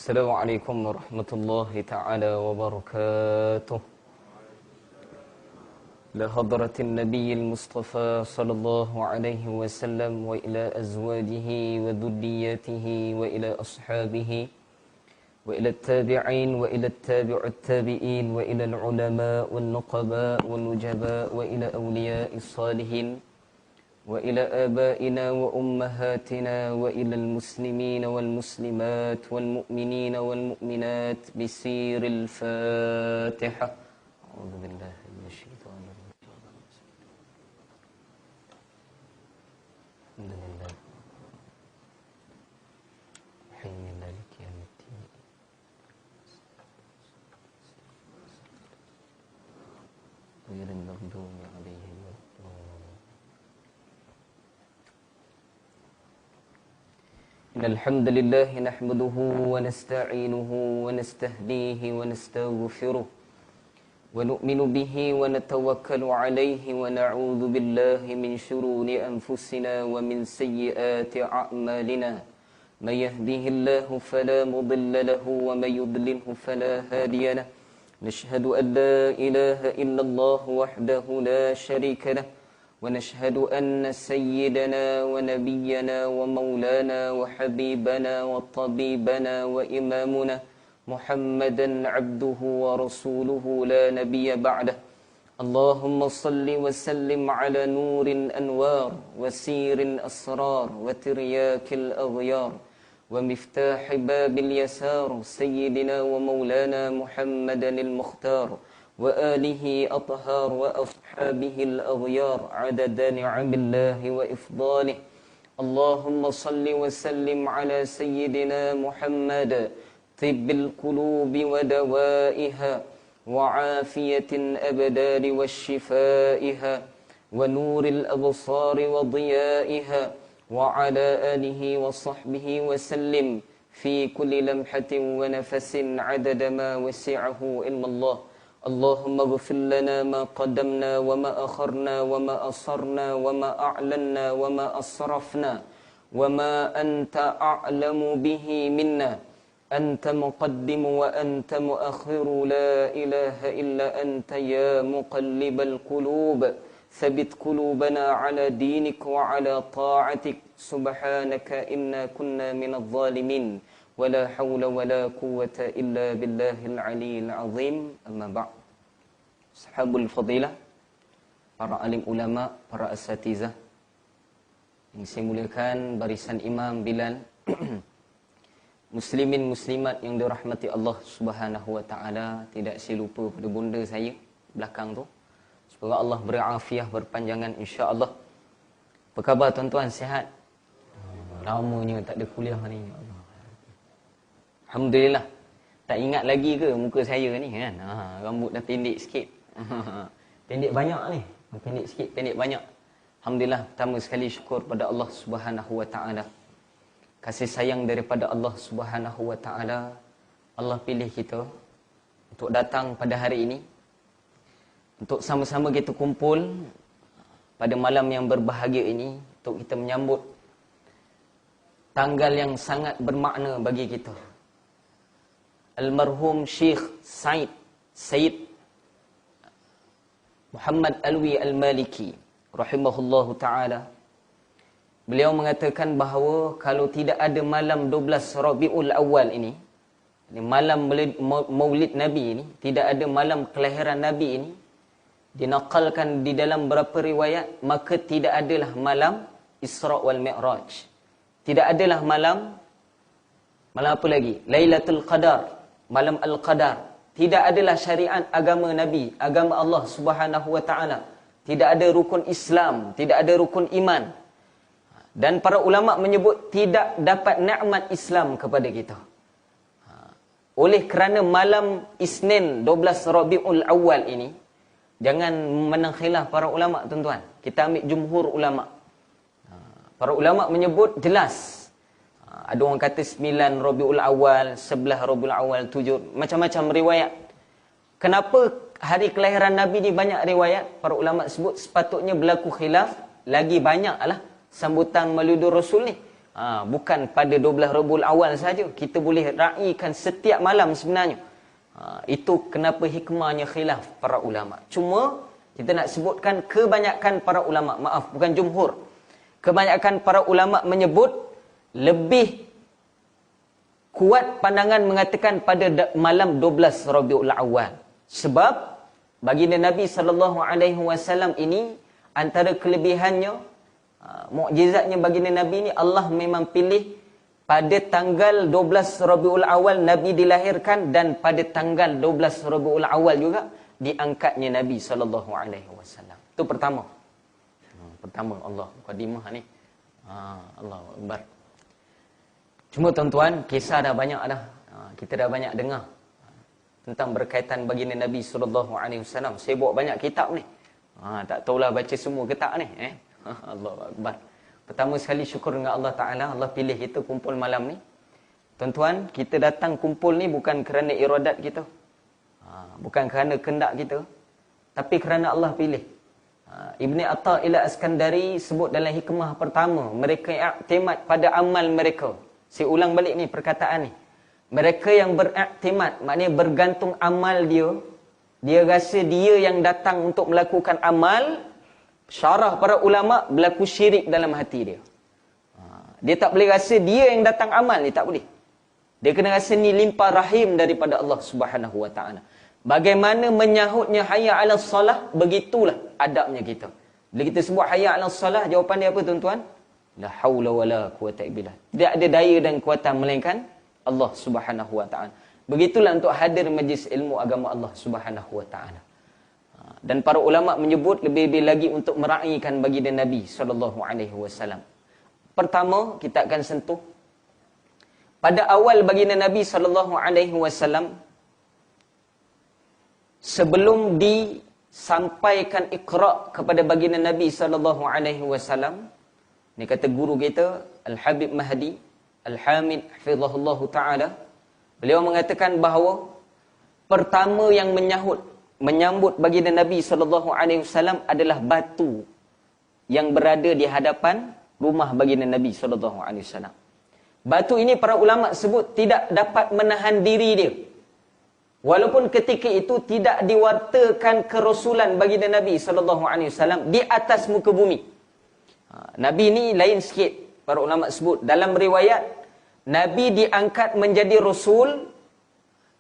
السلام عليكم ورحمة الله تعالى وبركاته. لحضرة النبي المصطفى صلى الله عليه وسلم وإلى أزواجه وذرياته وإلى أصحابه وإلى التابعين وإلى التابع التابعين وإلى العلماء والنقباء والنجباء وإلى أولياء الصالحين وإلى آبائنا وأمهاتنا وإلى المسلمين والمسلمات والمؤمنين والمؤمنات بسير الفاتحة. أعوذ بالله من الشيطان الرجيم. الحمد لله حي مالك يوم الدين غير المغضوب عليهم إن الحمد لله نحمده ونستعينه ونستهديه ونستغفره ونؤمن به ونتوكل عليه ونعوذ بالله من شرور أنفسنا ومن سيئات أعمالنا من يهده الله فلا مضل له ومن يضلله فلا هادي له نشهد أن لا إله إلا الله وحده لا شريك له ونشهد أن سيدنا ونبينا ومولانا وحبيبنا وطبيبنا وإمامنا محمدا عبده ورسوله لا نبي بعده. اللهم صل وسلم على نور الأنوار وسير الأسرار وترياك الأغيار ومفتاح باب اليسار سيدنا ومولانا محمدا المختار وآله أطهار وأصحابه الأغيار عدد نعم الله وإفضاله. اللهم صل وسلم على سيدنا محمد طب القلوب ودوائها وعافية الأبدان وشفائها ونور الأبصار وضيائها وعلى آله وصحبه وسلم في كل لمحة ونفس عدد ما وسعه علم الله. اللهم اغفر لنا ما قدمنا وما أخرنا وما أصرنا وما أعلنا وما أسرفنا وما أنت أعلم به منا. أنت مقدم وأنت مؤخر لا إله إلا أنت يا مقلب القلوب ثبت قلوبنا على دينك وعلى طاعتك. سبحانك إنا كنا من الظالمين ولا حول ولا قوة إلا بالله العلي العظيم. أما بعد. Sahabul fadilah, para alim ulama, para asatizah yang saya muliakan, barisan Imam Bilal, muslimin muslimat yang dirahmati Allah Subhanahu wa taala, tidak saya lupa pada bunda saya belakang tu. Semoga Allah beri afiah berpanjangan insya-Allah. Apa khabar tuan-tuan, sihat? Lamanya tak ada kuliah ni. Alhamdulillah. Tak ingat lagi ke muka saya ni kan? Rambut dah pendek sikit. Pendek banyak ni. Pendek sikit, pendek banyak. Alhamdulillah, pertama sekali syukur pada Allah Subhanahu wa taala. Kasih sayang daripada Allah Subhanahu wa taala. Allah pilih kita untuk datang pada hari ini, untuk sama-sama kita kumpul pada malam yang berbahagia ini, untuk kita menyambut tanggal yang sangat bermakna bagi kita. Almarhum Syekh Said Muhammad Alwi Al-Maliki rahimahullahu ta'ala, beliau mengatakan bahawa kalau tidak ada malam 12 Rabiul Awal ini, malam Maulid Nabi ini, tidak ada malam kelahiran Nabi ini, dinaqalkan di dalam beberapa riwayat, maka tidak adalah malam Isra wal Mi'raj. Tidak adalah malam apa lagi? Lailatul Qadar, malam Al-Qadar. Tidak adalah syariat agama Nabi, agama Allah Subhanahu wa taala. Tidak ada rukun Islam, tidak ada rukun iman. Dan para ulama menyebut tidak dapat nikmat Islam kepada kita. Oleh kerana malam Isnin 12 Rabiul Awal ini, jangan menang khilaf para ulama tuan-tuan. Kita ambil jumhur ulama. Para ulama menyebut jelas. Ada orang kata 9 Rabiul Awal, 11 Rabiul Awal, 7, macam-macam riwayat. Kenapa hari kelahiran Nabi ni banyak riwayat? Para ulama sebut sepatutnya berlaku khilaf, lagi banyaklah sambutan Maulidur Rasul ni. Bukan pada 12 Rabiul Awal saja. Kita boleh raikan setiap malam sebenarnya. Itu kenapa hikmahnya khilaf para ulama. Cuma kita nak sebutkan kebanyakan para ulama, maaf, bukan jumhur. Kebanyakan para ulama menyebut lebih kuat pandangan mengatakan pada malam 12 Rabiul Awal. Sebab baginda Nabi SAW ini antara kelebihannya, mukjizatnya baginda Nabi ini, Allah memang pilih pada tanggal 12 Rabiul Awal Nabi dilahirkan, dan pada tanggal 12 Rabiul Awal juga diangkatnya Nabi SAW. Itu pertama. Pertama Allah mukadimah ni. Allahu Akbar. Cuma tuan-tuan, kisah dah banyak dah. Kita dah banyak dengar tentang berkaitan baginda Nabi SAW. Saya bawa banyak kitab ni. Tak tahulah baca semua ke tak ni. Allahu Akbar. Pertama sekali syukur dengan Allah Ta'ala. Allah pilih kita kumpul malam ni. Tuan-tuan, kita datang kumpul ni bukan kerana iradat kita. Bukan kerana kehendak kita. Tapi kerana Allah pilih. Ibni Atta'illah Askandari sebut dalam hikmah pertama. Mereka iktimat pada amal mereka. Saya ulang balik ni perkataan ni. Mereka yang beriktimat, maknanya bergantung amal dia. Dia rasa dia yang datang untuk melakukan amal. Syarah para ulama, berlaku syirik dalam hati dia. Dia tak boleh rasa dia yang datang amal ni, tak boleh. Dia kena rasa ni limpah rahim daripada Allah Subhanahu Wa Taala. Bagaimana menyahutnya hayya 'alas salah, begitulah adabnya kita. Bila kita sebut hayya 'alas salah, jawapan dia apa tuan-tuan? La haula wala quwata illa billah. Tidak ada daya dan kuatan melainkan Allah Subhanahu Wa Taala. Begitulah untuk hadir majlis ilmu agama Allah Subhanahu Wa Taala. Dan para ulama menyebut lebih-lebih lagi untuk meraihkan baginda Nabi SAW. Pertama, kita akan sentuh pada awal baginda Nabi SAW, sebelum disampaikan Iqra kepada baginda Nabi SAW. Ini kata guru kita Al-Habib Mahdi Al-Hamid hafizahullah ta'ala. Beliau mengatakan bahawa pertama yang menyambut baginda Nabi SAW adalah batu yang berada di hadapan rumah baginda Nabi SAW. Batu ini para ulama sebut tidak dapat menahan diri dia. Walaupun ketika itu tidak diwartakan kerasulan baginda Nabi SAW di atas muka bumi. Nabi ini lain sikit. Para ulama sebut dalam riwayat Nabi diangkat menjadi rasul,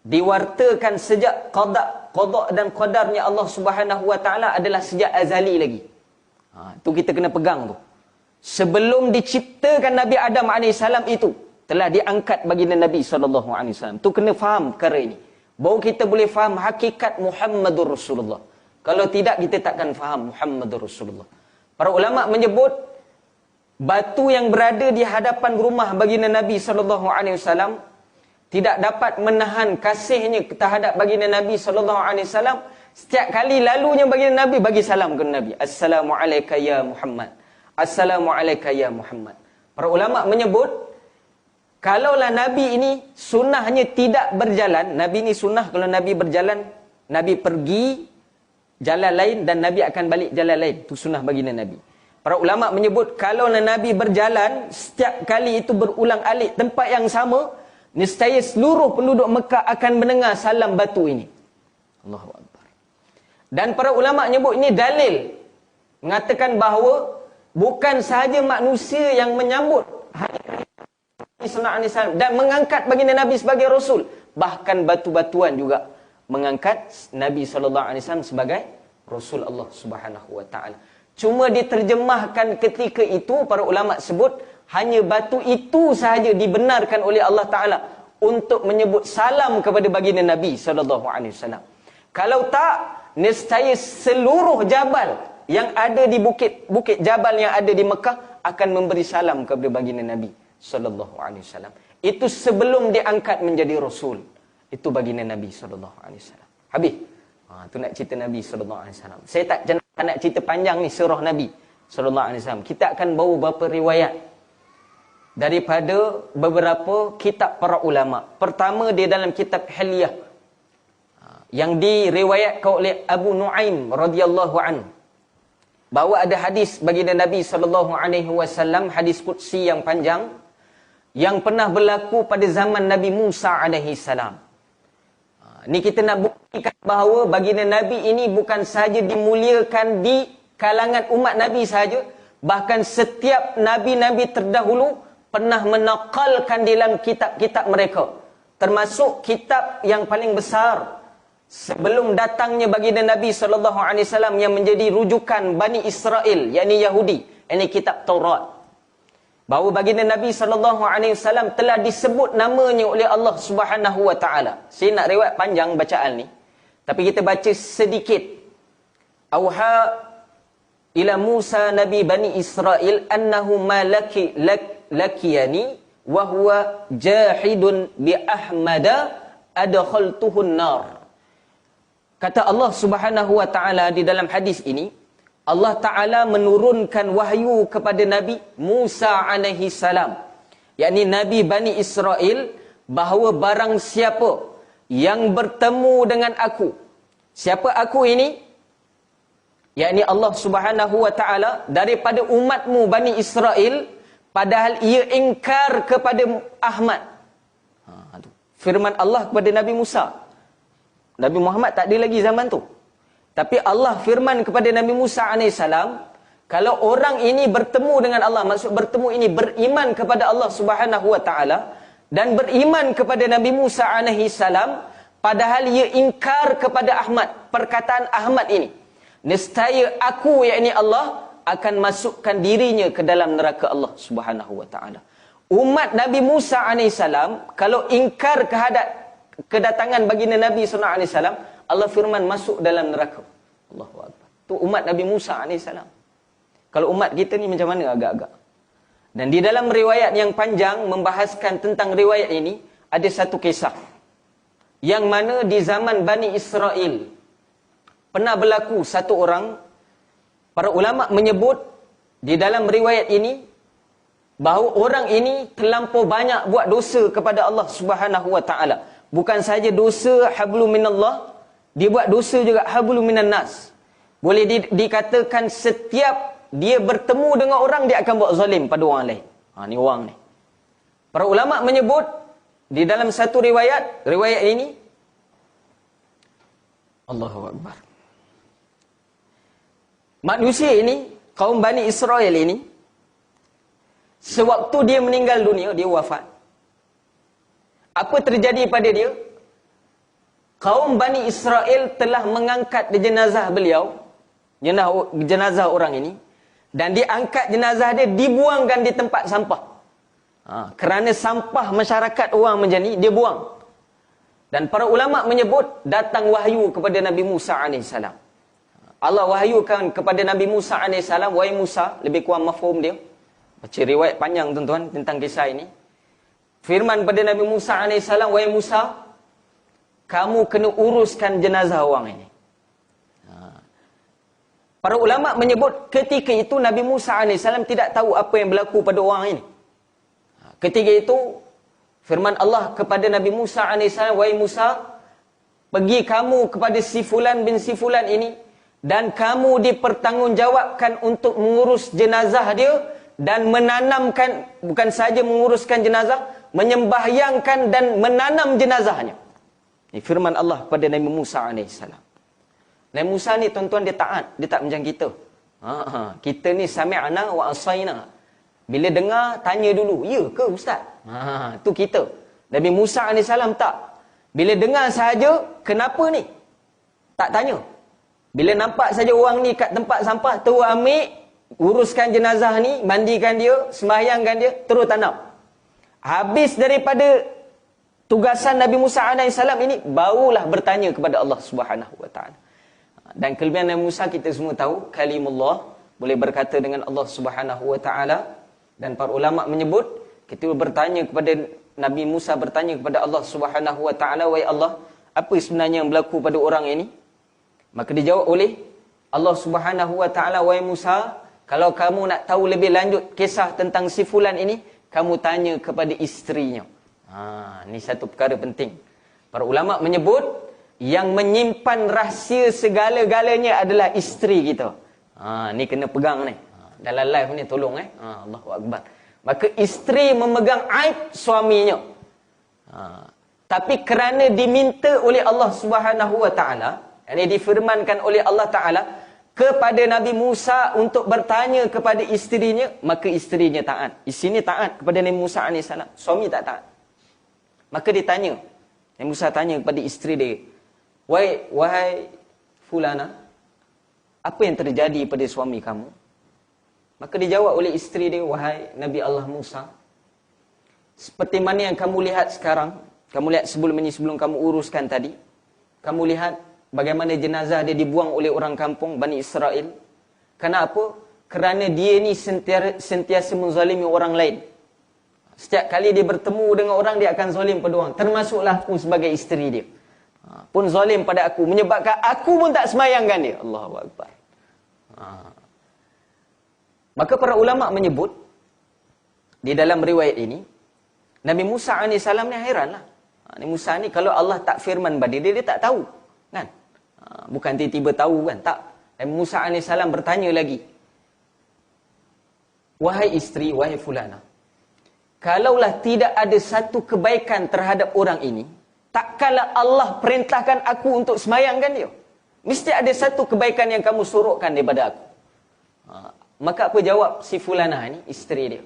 diwartakan sejak qada dan qadarnya Allah Subhanahu Wa Taala adalah sejak azali lagi. Tu kita kena pegang tu. Sebelum diciptakan Nabi Adam AS itu telah diangkat baginda Nabi SAW. Tu kena faham perkara ini. Baru kita boleh faham hakikat Muhammadur Rasulullah. Kalau tidak kita takkan faham Muhammadur Rasulullah. Para ulama menyebut batu yang berada di hadapan rumah baginda Nabi SAW tidak dapat menahan kasihnya terhadap baginda Nabi SAW. Setiap kali lalunya baginda Nabi bagi salam ke Nabi. Assalamualaikum ya Muhammad. Assalamualaikum ya Muhammad. Para ulama menyebut, kalaulah Nabi ini sunnahnya tidak berjalan, Nabi ini sunnah kalau Nabi berjalan, Nabi pergi jalan lain dan Nabi akan balik jalan lain. Itu sunnah baginda Nabi. Para ulama menyebut, kalaulah Nabi berjalan, setiap kali itu berulang alik tempat yang sama, niscaya seluruh penduduk Mekah akan mendengar salam batu ini. Allahu Akbar. Dan para ulama menyebut ini dalil mengatakan bahawa bukan sahaja manusia yang menyambut dan mengangkat baginda Nabi sebagai Rasul. Bahkan batu-batuan juga mengangkat Nabi SAW sebagai Rasul Allah Subhanahu Wa Taala. Cuma diterjemahkan ketika itu, para ulama sebut, hanya batu itu sahaja dibenarkan oleh Allah Ta'ala untuk menyebut salam kepada baginda Nabi SAW. Kalau tak, nescaya seluruh jabal yang ada di bukit jabal yang ada di Mekah akan memberi salam kepada baginda Nabi SAW. Itu sebelum diangkat menjadi Rasul. Itu baginda Nabi SAW. Habis. Tu nak cerita Nabi SAW. Saya tak nak cerita panjang ni surah Nabi SAW. Kita akan bawa beberapa riwayat daripada beberapa kitab para ulama. Pertama dia dalam kitab Hilyah yang diriwayatkan oleh Abu Nuaim radhiyallahu anhu. Bahawa ada hadis baginda Nabi SAW, hadis qudsi yang panjang. yang pernah berlaku pada zaman Nabi Musa alaihi salam. Ni kita nak buktikan bahawa baginda Nabi ini bukan sahaja dimuliakan di kalangan umat Nabi sahaja, bahkan setiap Nabi-Nabi terdahulu pernah menakalkan dalam kitab-kitab mereka. Termasuk kitab yang paling besar sebelum datangnya baginda Nabi SAW yang menjadi rujukan Bani Israel, yakni Yahudi, ini kitab Taurat. Bahawa baginda Nabi SAW telah disebut namanya oleh Allah Subhanahu Wa Taala. Saya nak riwayat panjang bacaan ni, tapi kita baca sedikit. Auha ila Musa Nabi Bani Israel annahu malaki lakiyani wa huwa jahidun bi Ahmada adkhaltuhun nar. Kata Allah Subhanahu Wa Taala di dalam hadis ini, Allah Ta'ala menurunkan wahyu kepada Nabi Musa alaihi salam, yakni Nabi Bani Israel, bahawa barang siapa yang bertemu dengan aku. Siapa aku ini? Yakni Allah Subhanahu Wa Ta'ala daripada umatmu Bani Israel, padahal ia ingkar kepada Ahmad. Firman Allah kepada Nabi Musa. Nabi Muhammad tak ada lagi zaman tu. Tapi Allah firman kepada Nabi Musa AS, kalau orang ini bertemu dengan Allah, maksud bertemu ini beriman kepada Allah Subhanahu Wa Taala dan beriman kepada Nabi Musa AS, padahal ia ingkar kepada Ahmad, perkataan Ahmad ini, nescaya aku, yakni Allah, akan masukkan dirinya ke dalam neraka Allah Subhanahu Wa Taala. Umat Nabi Musa AS kalau ingkar kedatangan baginda Nabi SAW, Allah firman masuk dalam neraka. Allahu Akbar. Tu umat Nabi Musa AS. Kalau umat kita ni macam mana agak-agak. Dan di dalam riwayat yang panjang membahaskan tentang riwayat ini, ada satu kisah yang mana di zaman Bani Israel pernah berlaku satu orang. Para ulama menyebut di dalam riwayat ini bahawa orang ini terlampau banyak buat dosa kepada Allah Subhanahu Wa Taala. Bukan saja dosa hablu minallah, dia buat dosa juga hablu minan nas. Boleh dikatakan setiap dia bertemu dengan orang, dia akan buat zalim pada orang lain. Ni orang ni. Para ulama menyebut di dalam satu riwayat ini, Allahu Akbar, manusia ini, kaum Bani Israel ini, sewaktu dia meninggal dunia, dia wafat, apa terjadi pada dia? Kaum Bani Israel telah mengangkat jenazah beliau, jenazah orang ini, dan diangkat jenazah dia, dibuangkan di tempat sampah. Kerana sampah masyarakat orang macam ni, dia buang. Dan para ulama menyebut datang wahyu kepada Nabi Musa AS. Allah wahyukan kepada Nabi Musa AS, wahai Musa, lebih kurang mafhum dia. Baca riwayat panjang tuan-tuan tentang kisah ini. Firman pada Nabi Musa AS, wahai Musa, kamu kena uruskan jenazah orang ini. Para ulama menyebut ketika itu Nabi Musa AS tidak tahu apa yang berlaku pada orang ini. Ketika itu firman Allah kepada Nabi Musa AS, wahai Musa, pergi kamu kepada si fulan bin si fulan ini, dan kamu dipertanggungjawabkan untuk mengurus jenazah dia dan menanamkan, bukan saja menguruskan jenazah, menyembahyangkan dan menanam jenazahnya. Ini firman Allah kepada Nabi Musa AS. Nabi Musa ni tuan-tuan dia taat, dia tak macam kita. Kita ni sami'na wa asaina. Bila dengar, tanya dulu, ya ke ustaz? Tu kita. Nabi Musa AS tak. Bila dengar sahaja, kenapa ni? Tak tanya. Bila nampak saja orang ni kat tempat sampah, terus ambil, uruskan jenazah ni, mandikan dia, sembahyangkan dia, terus tanam. Habis daripada tugasan Nabi Musa AS ini, barulah bertanya kepada Allah Subhanahu Wa Taala. Dan kelebihan Nabi Musa kita semua tahu, kalimullah, boleh berkata dengan Allah Subhanahu Wa Taala. Dan para ulama menyebut, kita bertanya kepada Nabi Musa, bertanya kepada Allah Subhanahu Wa Taala, wahai Allah, apa sebenarnya yang berlaku pada orang ini? Maka dijawab oleh Allah Subhanahu Wa Taala, wahai Musa, kalau kamu nak tahu lebih lanjut kisah tentang si fulan ini, kamu tanya kepada isterinya. Ini satu perkara penting. Para ulama menyebut, yang menyimpan rahsia segala-galanya adalah isteri kita. Ni kena pegang ni. Dalam live ni tolong Allahu Akbar. Maka isteri memegang aib suaminya. Tapi kerana diminta oleh Allah Subhanahu Wa Taala, ini difirmankan oleh Allah Taala kepada Nabi Musa untuk bertanya kepada isterinya, maka isterinya taat. Isterinya taat kepada Nabi Musa AS. Suami tak taat. Maka ditanya, Nabi Musa tanya kepada isteri dia, Wahai fulana, apa yang terjadi pada suami kamu? Maka dijawab oleh isteri dia, wahai Nabi Allah Musa, seperti mana yang kamu lihat sekarang, kamu lihat sebelum kamu uruskan tadi, kamu lihat bagaimana jenazah dia dibuang oleh orang kampung Bani Israel. Kenapa? Kerana dia ni sentiasa menzalimi orang lain. Setiap kali dia bertemu dengan orang, dia akan zalim pada orang. Termasuklah aku sebagai isteri dia. Pun zalim pada aku, menyebabkan aku pun tak semayangkan dia. Allahu Akbar. Maka para ulama menyebut di dalam riwayat ini, Nabi Musa AS ni hairanlah. Nabi Musa ni kalau Allah tak firman pada dia, dia tak tahu. Kan? Bukan tiba-tiba tahu kan? Tak. Nabi Musa AS bertanya lagi, wahai isteri, wahai fulana, kalaulah tidak ada satu kebaikan terhadap orang ini, takkanlah Allah perintahkan aku untuk semayangkan dia. Mesti ada satu kebaikan yang kamu suruhkan daripada aku. Maka apa jawab si fulana ni, isteri dia?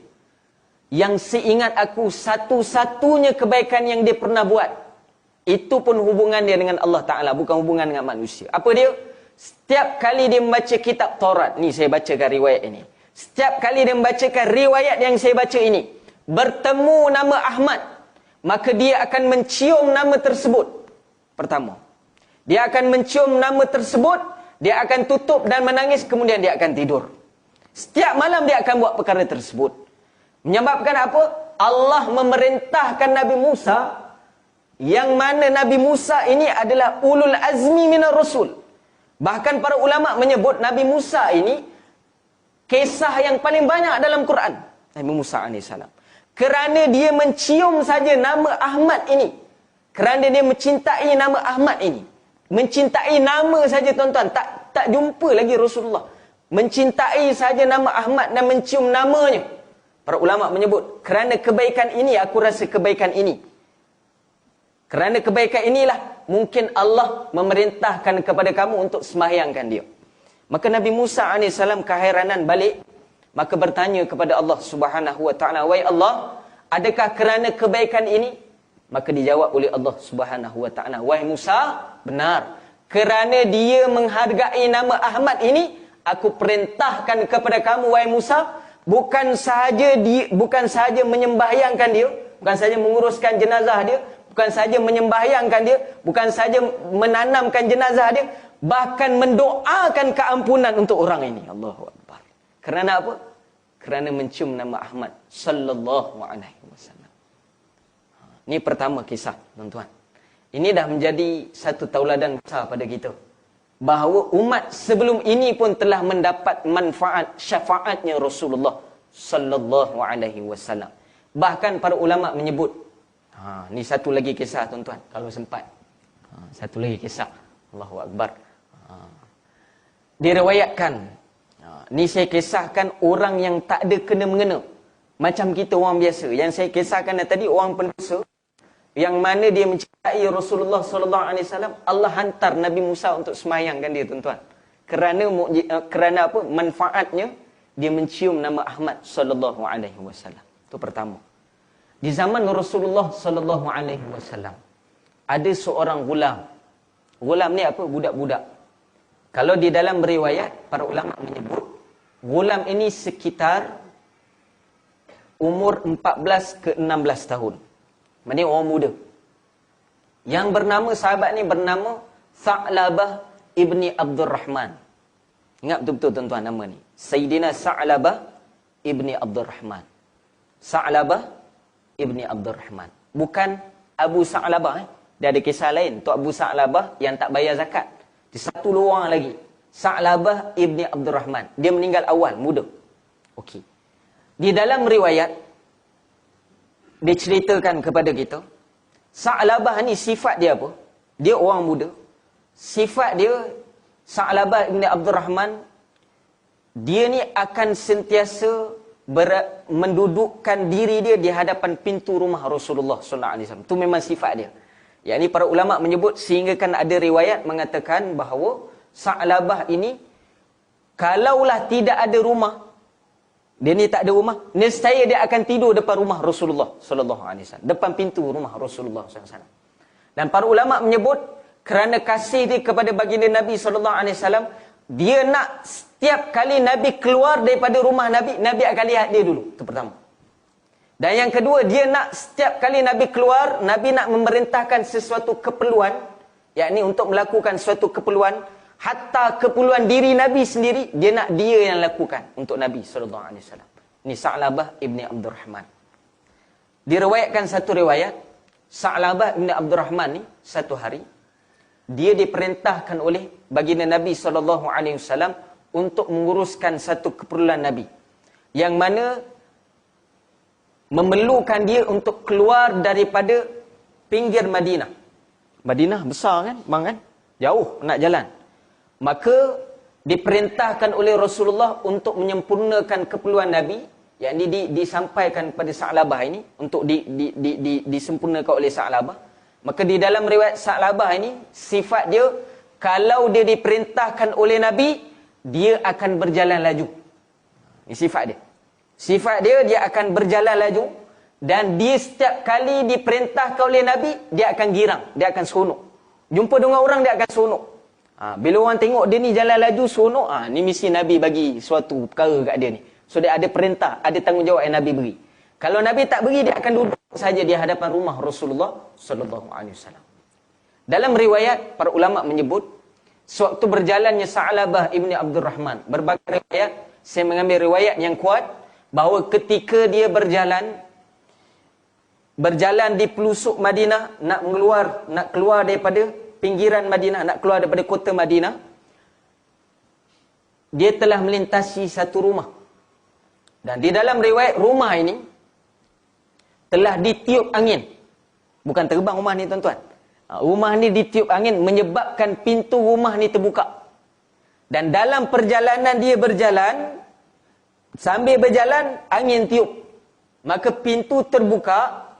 Yang seingat aku, satu-satunya kebaikan yang dia pernah buat, itu pun hubungan dia dengan Allah Ta'ala, bukan hubungan dengan manusia. Apa dia? Setiap kali dia membaca kitab Taurat, ni saya bacakan riwayat ini. Setiap kali dia membacakan riwayat yang saya baca ini, bertemu nama Ahmad, maka dia akan mencium nama tersebut. Pertama, dia akan mencium nama tersebut, dia akan tutup dan menangis, kemudian dia akan tidur. Setiap malam dia akan buat perkara tersebut. Menyebabkan apa? Allah memerintahkan Nabi Musa, yang mana Nabi Musa ini adalah ulul azmi minar rasul. Bahkan para ulama menyebut Nabi Musa ini kisah yang paling banyak dalam Quran. Nabi Musa AS. Kerana dia mencium saja nama Ahmad ini. Kerana dia mencintai nama Ahmad ini. Mencintai nama saja tuan-tuan. Tak jumpa lagi Rasulullah mencintai saja nama Ahmad dan mencium namanya. Para ulama menyebut, kerana kebaikan ini, aku rasa kebaikan ini. Kerana kebaikan inilah, mungkin Allah memerintahkan kepada kamu untuk sembahyangkan dia. Maka Nabi Musa AS keheranan balik, maka bertanya kepada Allah Subhanahu Wa Taala, wahai Allah, adakah kerana kebaikan ini? Maka dijawab oleh Allah Subhanahu Wa Taala, wahai Musa, benar. Kerana dia menghargai nama Ahmad ini, aku perintahkan kepada kamu, wahai Musa, bukan sahaja menyembahyangkan dia, bukan saja menguruskan jenazah dia, bukan saja menyembahyangkan dia, bukan saja menanamkan jenazah dia, bahkan mendoakan keampunan untuk orang ini. Allahu Akbar. Kerana apa? Kerana mencium nama Ahmad sallallahu alaihi wasallam. Ini pertama kisah, tuan-tuan. Ini dah menjadi satu tauladan besar pada kita, bahawa umat sebelum ini pun telah mendapat manfaat syafaatnya Rasulullah sallallahu alaihi wasallam. Bahkan para ulama menyebut, ni satu lagi kisah tuan-tuan kalau sempat. Satu lagi kisah. Allahu Akbar. Diriwayatkan, ni saya kisahkan orang yang tak ada kena-mengena, macam kita orang biasa. Yang saya kisahkan tadi orang pendosa, yang mana dia mencintai Rasulullah sallallahu alaihi wasallam, Allah hantar Nabi Musa untuk sembahyangkan dia, tuan-tuan. Kerana apa? Manfaatnya dia mencium nama Ahmad sallallahu alaihi wasallam. Itu pertama. Di zaman Rasulullah sallallahu alaihi wasallam ada seorang gulam. Gulam ni apa? Budak-budak. Kalau di dalam riwayat para ulama menyebut gulam ini sekitar umur 14 ke 16 tahun. Maksudnya orang muda. Yang bernama, sahabat ni bernama Sa'labah ibni Abdul Rahman. Ingat betul-betul tuan-tuan nama ni. Sayyidina Sa'labah ibni Abdul Rahman. Sa'labah ibni Abdul Rahman. Bukan Abu Sa'labah. Dia ada kisah lain. Tok Abu Sa'labah yang tak bayar zakat. Di satu luar lagi. Sa'labah ibni Abdul Rahman. Dia meninggal awal, muda. Okey. Di dalam riwayat, diceritakan kepada kita, Sa'labah ni sifat dia apa? Dia orang muda. Sifat dia, Sa'labah ibn Abdul Rahman, dia ni akan sentiasa mendudukkan diri dia di hadapan pintu rumah Rasulullah sallallahu alaihi wasallam. Itu memang sifat dia. Yang ini para ulama menyebut sehingga kan ada riwayat mengatakan bahawa Sa'labah ini kalaulah tidak ada rumah, dia ni tak ada rumah, nescaya dia akan tidur depan rumah Rasulullah sallallahu alaihi wasallam, depan pintu rumah Rasulullah sallallahu alaihi wasallam. Dan para ulama menyebut kerana kasih dia kepada baginda Nabi sallallahu alaihi wasallam, dia nak setiap kali Nabi keluar daripada rumah Nabi, Nabi akan lihat dia dulu. Itu pertama. Dan yang kedua, dia nak setiap kali Nabi keluar, Nabi nak memerintahkan sesuatu keperluan, yakni untuk melakukan sesuatu keperluan, hatta keperluan diri Nabi sendiri, dia nak dia yang lakukan untuk Nabi sallallahu alaihi wasallam. Ini Sa'labah ibni Abdurrahman. Diriwayatkan satu riwayat, Sa'labah ibni Abdurrahman ni satu hari dia diperintahkan oleh baginda Nabi sallallahu alaihi wasallam untuk menguruskan satu keperluan Nabi, yang mana memerlukan dia untuk keluar daripada pinggir Madinah. Madinah besar kan, bang kan? Jauh nak jalan. Maka diperintahkan oleh Rasulullah untuk menyempurnakan keperluan Nabi, yakni disampaikan kepada Sa'labah ini untuk disempurnakan oleh Sa'labah. Maka di dalam riwayat Sa'labah ini, sifat dia, kalau dia diperintahkan oleh Nabi, dia akan berjalan laju. Ini sifat dia. Sifat dia, dia akan berjalan laju. Dan dia setiap kali diperintahkan oleh Nabi, dia akan girang, dia akan seronok. Jumpa dengan orang, dia akan seronok. Bila orang tengok dia ni jalan laju, seronok, ni mesti Nabi bagi suatu perkara kat dia ni. So dia ada perintah, ada tanggungjawab yang Nabi beri. Kalau Nabi tak beri, dia akan duduk saja di hadapan rumah Rasulullah sallallahu alaihi wasallam. Dalam riwayat, para ulama menyebut sewaktu berjalannya Sa'labah ibni Abdurrahman, berbagai riwayat, saya mengambil riwayat yang kuat bahawa ketika dia berjalan di pelusuk Madinah, nak keluar daripada pinggiran Madinah, nak keluar daripada kota Madinah, dia telah melintasi satu rumah. Dan di dalam riwayat, rumah ini telah ditiup angin. Bukan terbang rumah ni, tuan-tuan. Rumah ni ditiup angin menyebabkan pintu rumah ni terbuka. Dan dalam perjalanan dia berjalan, sambil berjalan, angin tiup. Maka pintu terbuka,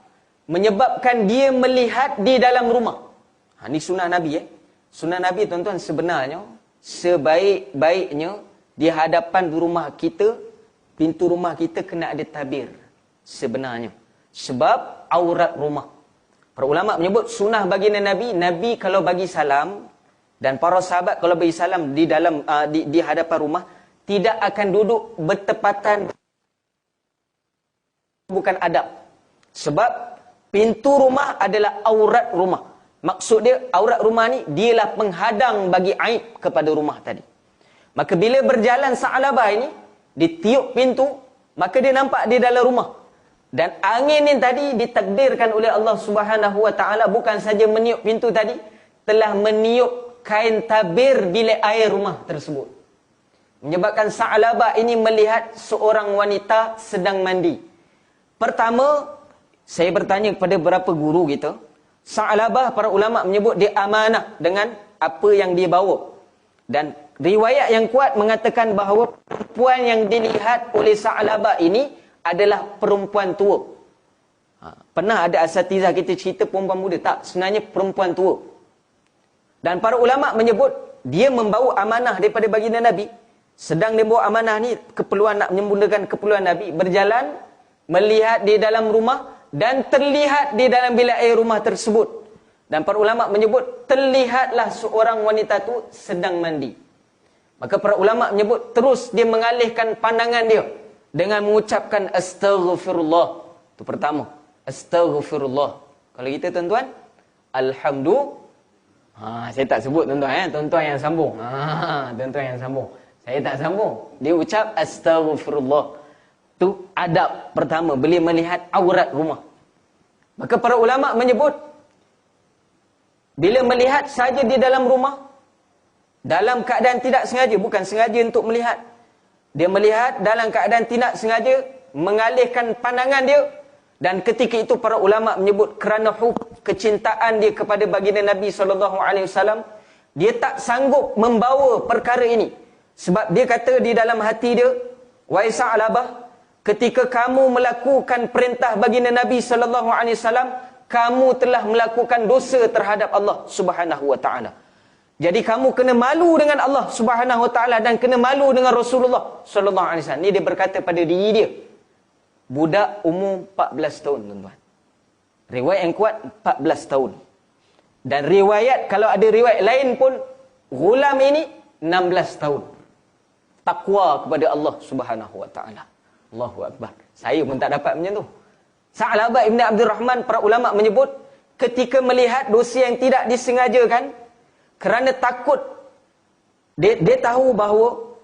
menyebabkan dia melihat di dalam rumah. Ini sunnah Nabi. Sunnah Nabi, tuan-tuan, sebenarnya, sebaik-baiknya, di hadapan rumah kita, pintu rumah kita kena ada tabir. Sebenarnya. Sebab aurat rumah. Para ulama menyebut sunnah baginda Nabi, Nabi kalau bagi salam, dan para sahabat kalau bagi salam di dalam di hadapan rumah, tidak akan duduk bertepatan. Bukan adab. Sebab pintu rumah adalah aurat rumah. Maksud dia, aurat rumah ni, dialah penghadang bagi aib kepada rumah tadi. Maka bila berjalan Sa'labah ini, ditiup pintu, maka dia nampak di dalam rumah. Dan angin ni tadi ditakdirkan oleh Allah Subhanahu Wa Taala bukan saja meniup pintu tadi, telah meniup kain tabir bilik air rumah tersebut. Menyebabkan Sa'labah ini melihat seorang wanita sedang mandi. Pertama, saya bertanya kepada beberapa guru kita, Sa'labah, para ulama menyebut dia amanah dengan apa yang dia bawa. Dan riwayat yang kuat mengatakan bahawa perempuan yang dilihat oleh Sa'labah ini adalah perempuan tua. Pernah ada asatizah kita cerita perempuan muda? Tak, sebenarnya perempuan tua. Dan para ulama menyebut dia membawa amanah daripada baginda Nabi. Sedang dia bawa amanah ni, keperluan nak menyempurnakan keperluan Nabi, berjalan, melihat di dalam rumah, dan terlihat di dalam bilik air rumah tersebut. Dan para ulama menyebut, terlihatlah seorang wanita tu sedang mandi. Maka para ulama menyebut, terus dia mengalihkan pandangan dia dengan mengucapkan astaghfirullah. Itu pertama, astaghfirullah. Kalau kita, tuan-tuan, alhamdulillah. Saya tak sebut, tuan-tuan, tuan-tuan yang sambung. Tuan-tuan yang sambung. Saya tak sambung. Dia ucap astaghfirullah. Itu adab pertama, beliau melihat aurat rumah. Maka para ulama menyebut, bila melihat saja di dalam rumah, dalam keadaan tidak sengaja, bukan sengaja untuk melihat, dia melihat dalam keadaan tidak sengaja, mengalihkan pandangan dia, dan ketika itu para ulama menyebut kerana kecintaan dia kepada baginda Nabi SAW, dia tak sanggup membawa perkara ini. Sebab dia kata di dalam hati dia, wahai Sa'labah, ketika kamu melakukan perintah baginda Nabi sallallahu alaihi wasallam, kamu telah melakukan dosa terhadap Allah Subhanahu wa taala. Jadi kamu kena malu dengan Allah Subhanahu wa taala dan kena malu dengan Rasulullah sallallahu alaihi wasallam. Ni dia berkata pada diri dia. Budak umur 14 tahun, tuan-tuan. Riwayat yang kuat 14 tahun. Dan riwayat, kalau ada riwayat lain pun, gulam ini 16 tahun. Takwa kepada Allah Subhanahu wa taala. Allahu akbar. Saya pun tak dapat macam tu. Sa'labah Ibn Abdul Rahman, para ulama menyebut, ketika melihat dosa yang tidak disengajakan, kerana takut, dia tahu bahawa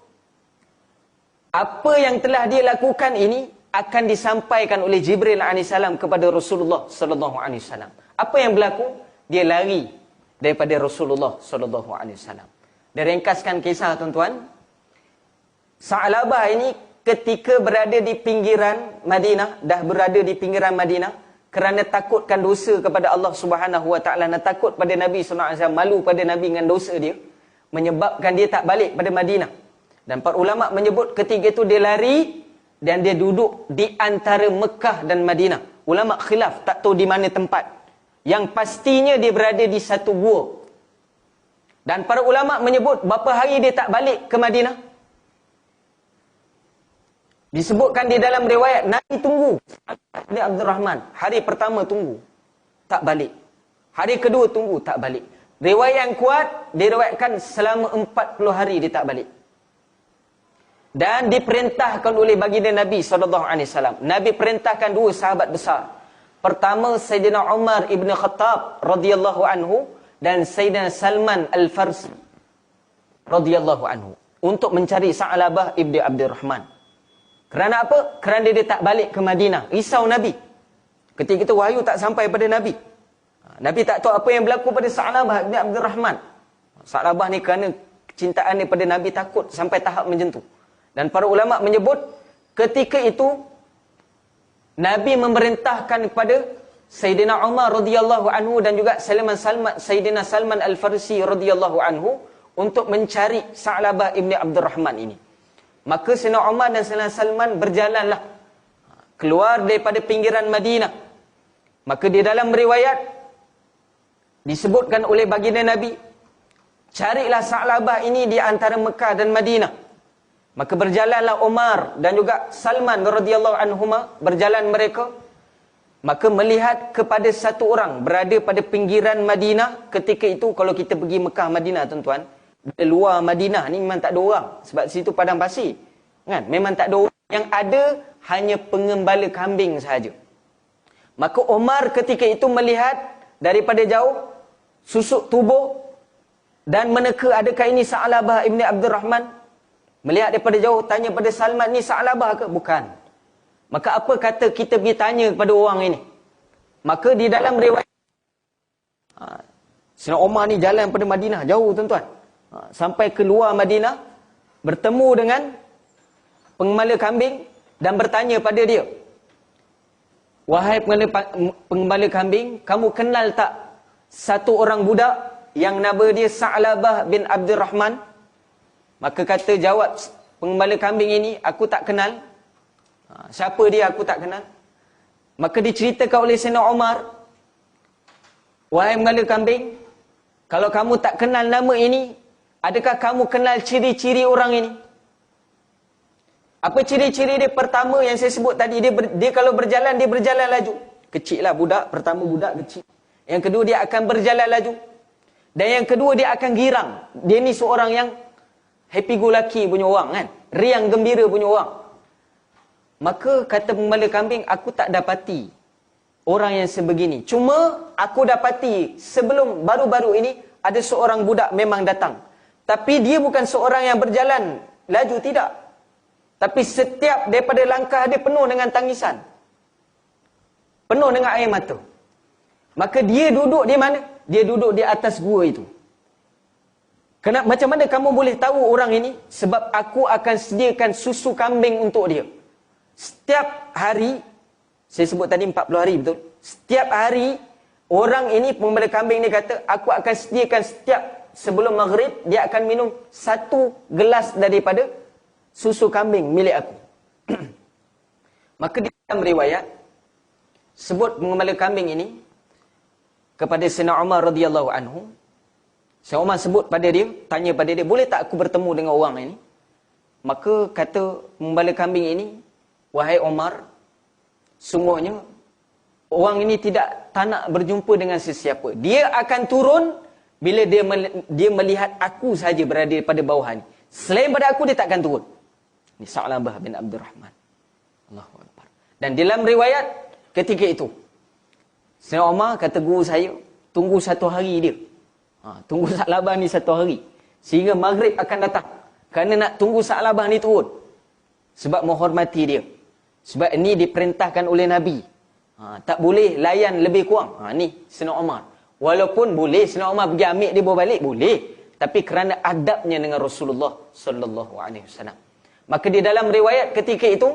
apa yang telah dia lakukan ini akan disampaikan oleh Jibril alaihissalam kepada Rasulullah sallallahu alaihi wasallam. Apa yang berlaku? Dia lari daripada Rasulullah sallallahu alaihi wasallam. Dia ringkaskan kisah, tuan-tuan. Sa'labah ini ketika berada di pinggiran Madinah, dah berada di pinggiran Madinah, kerana takutkan dosa kepada Allah Subhanahu wa taala dan takut pada Nabi sallallahu alaihi wasallam, malu pada Nabi dengan dosa dia, menyebabkan dia tak balik pada Madinah. Dan para ulama menyebut ketika itu dia lari dan dia duduk di antara Mekah dan Madinah. Ulama khilaf, tak tahu di mana tempat. Yang pastinya dia berada di satu gua. Dan para ulama menyebut berapa hari dia tak balik ke Madinah. Disebutkan di dalam riwayat, Nabi tunggu. Ini Abdul Rahman. Hari pertama tunggu, tak balik. Hari kedua tunggu, tak balik. Riwayat yang kuat, diriwayatkan selama 40 hari dia tak balik. Dan diperintahkan oleh baginda Nabi SAW. Nabi perintahkan dua sahabat besar. Pertama, Sayyidina Umar ibn Khattab radhiyallahu anhu dan Sayyidina Salman Al-Farsi radhiyallahu anhu untuk mencari Sa'labah ibn Abdul Rahman. Kerana apa? Kerana dia tak balik ke Madinah. Risau Nabi. Ketika itu wahyu tak sampai pada Nabi. Nabi tak tahu apa yang berlaku pada Sa'labah ibn Abdul Rahman. Sa'labah ni kerana kecintaan dia pada Nabi takut sampai tahap macam tu. Dan para ulama menyebut ketika itu Nabi memerintahkan kepada Sayyidina Umar radhiyallahu anhu dan juga Sayyidina Salman Al-Farsi radhiyallahu anhu untuk mencari Sa'labah ibn Abdul Rahman ini. Maka Sayyidina Umar dan Sayyidina Salman berjalanlah keluar daripada pinggiran Madinah. Maka di dalam riwayat disebutkan oleh baginda Nabi, carilah Sa'labah ini di antara Mekah dan Madinah. Maka berjalanlah Umar dan juga Salman radhiyallahu anhuma, berjalan mereka. Maka melihat kepada satu orang berada pada pinggiran Madinah. Ketika itu kalau kita pergi Mekah Madinah, tuan-tuan, di luar Madinah ni memang tak ada orang, sebab situ padang pasir, kan? Memang tak ada orang. Yang ada hanya pengembala kambing sahaja. Maka Umar ketika itu melihat daripada jauh susuk tubuh dan meneka adakah ini Sa'labah ibn Abdul Rahman. Melihat daripada jauh, tanya pada Salman, ni Sa'labah ke? Bukan. Maka apa kata kita pergi tanya kepada orang ini? Maka di dalam riwayat, Sayyidina Umar ni jalan pada Madinah jauh, tuan-tuan. Sampai keluar Madinah, bertemu dengan pengembala kambing dan bertanya pada dia, wahai pengembala kambing, kamu kenal tak satu orang budak yang nama dia Sa'labah bin Abdul Rahman? Maka kata, jawab pengembala kambing ini, aku tak kenal. Siapa dia? Aku tak kenal. Maka diceritakan oleh Sayyidina Umar, wahai pengembala kambing, kalau kamu tak kenal nama ini, adakah kamu kenal ciri-ciri orang ini? Apa ciri-ciri dia? Pertama yang saya sebut tadi, dia kalau berjalan, dia berjalan laju. Kecil lah budak, pertama budak kecil. Yang kedua, dia akan berjalan laju. Dan yang kedua, dia akan girang. Dia ni seorang yang happy go lucky punya orang, kan? Riang gembira punya orang. Maka kata pengembala kambing, aku tak dapati orang yang sebegini. Cuma aku dapati sebelum baru-baru ini ada seorang budak memang datang. Tapi dia bukan seorang yang berjalan laju, tidak. Tapi setiap daripada langkah dia penuh dengan tangisan. Penuh dengan air mata. Maka dia duduk di mana? Dia duduk di atas gua itu. Kenapa? Macam mana kamu boleh tahu orang ini? Sebab aku akan sediakan susu kambing untuk dia. Setiap hari, saya sebut tadi 40 hari, betul? Setiap hari, orang ini, pengembala kambing ni kata, aku akan sediakan setiap sebelum maghrib, dia akan minum 1 gelas daripada susu kambing milik aku. Maka di dalam riwayat sebut pengembala kambing ini kepada Sayyidina Umar radhiyallahu anhu. Sayyidina Umar sebut pada dia, tanya pada dia, boleh tak aku bertemu dengan orang ini? Maka kata pengembala kambing ini, wahai Umar, sungguhnya orang ini tak nak berjumpa dengan sesiapa. Dia akan turun bila dia melihat aku saja berada pada bawahan. Selain pada aku, dia tak akan turun. Ini Sa'labah bin Abdurrahman. Allahu Akbar. Dan dalam riwayat ketika itu, Sayyidina Umar kata guru saya, tunggu 1 hari dia. Tunggu Sa'labah ni 1 hari. Sehingga maghrib akan datang. Kerana nak tunggu Sa'labah ni turun. Sebab menghormati dia. Sebab ini diperintahkan oleh Nabi. Tak boleh layan lebih kurang. Ni Sayyidina Umar. Walaupun boleh Sayyidina Umar pergi ambil dia bawa balik, boleh. Tapi kerana adabnya dengan Rasulullah sallallahu alaihi wasallam. Maka di dalam riwayat ketika itu,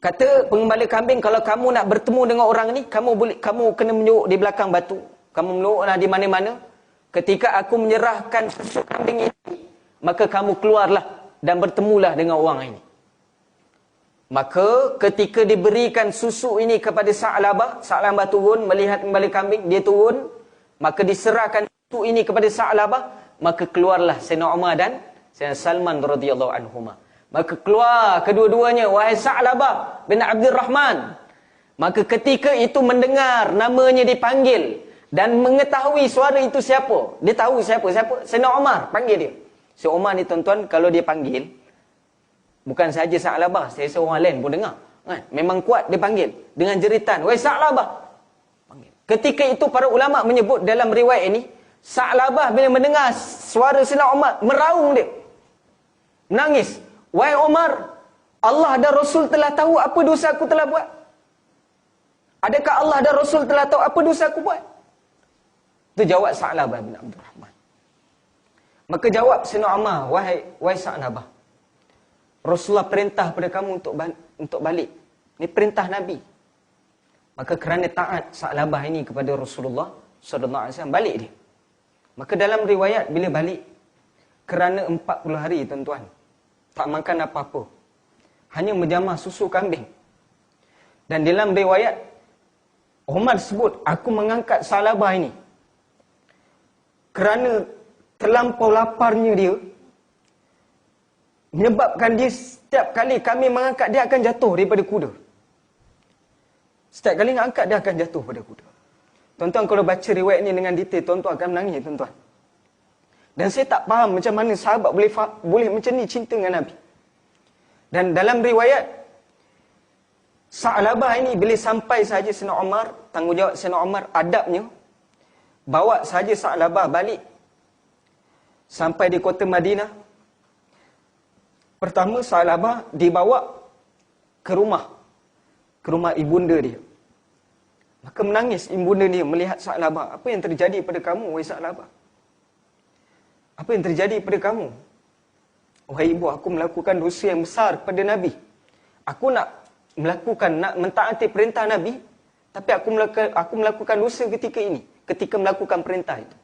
kata pengembala kambing, kalau kamu nak bertemu dengan orang ni, kamu kena menyuk di belakang batu. Kamu menyuklah di mana-mana. Ketika aku menyerahkan susu kambing ini, maka kamu keluarlah dan bertemulah dengan orang ini. Maka ketika diberikan susu ini kepada Sa'labah turun, melihat pengembala kambing, dia turun. Maka diserahkan susu ini kepada Sa'labah, maka keluarlah Sayyidina Umar dan Sayyidina Salman radhiyallahu anhuma. Maka keluar kedua-duanya, wahai Sa'labah bin Abdurrahman. Maka ketika itu mendengar namanya dipanggil dan mengetahui suara itu siapa. Dia tahu siapa? Sayyidina Umar panggil dia. Sayyidina Umar ni tuan-tuan, kalau dia panggil, bukan sahaja Sa'labah, saya seorang lain pun dengar. Memang kuat dia panggil dengan jeritan, wahai Sa'labah. Ketika itu para ulama menyebut dalam riwayat ini, Sa'labah bila mendengar suara Sayyidina Umar, meraung dia. Menangis. Wahai Umar, Allah dan Rasul telah tahu apa dosa aku telah buat. Adakah Allah dan Rasul telah tahu apa dosa aku buat? Itu jawab Sa'labah bin Abdurrahman. Maka jawab Sayyidina Umar, wahai Sa'labah, Rasulullah perintah pada kamu untuk balik. Ini perintah Nabi. Maka kerana taat Sa'labah ini kepada Rasulullah sallallahu alaihi wasallam, balik dia. Maka dalam riwayat bila balik, kerana 40 hari tuan-tuan, tak makan apa-apa, hanya menjamah susu kambing. Dan dalam riwayat Umar sebut, aku mengangkat Sa'labah ini kerana terlampau laparnya dia, menyebabkan dia setiap kali kami mengangkat, dia akan jatuh daripada kuda. Setiap kali nak angkat, dia akan jatuh pada kuda. Tuan-tuan kalau baca riwayat ni dengan detail, tuan-tuan akan menangis, tuan-tuan. Dan saya tak faham macam mana sahabat boleh macam ni cinta dengan Nabi. Dan dalam riwayat, Sa'labah ini bila sampai sahaja Sayyidina Umar, tanggungjawab Sayyidina Umar, adabnya, bawa sahaja Sa'labah balik. Sampai di kota Madinah. Pertama, Sa'labah dibawa ke rumah ibunda dia. Maka menangis ibunda dia melihat Sa'labah. Apa yang terjadi pada kamu, wahai Sa'labah? Apa yang terjadi pada kamu? Wahai ibu, aku melakukan dosa yang besar kepada Nabi. Aku nak mentaati perintah Nabi, tapi aku melakukan dosa ketika ini, ketika melakukan perintah itu.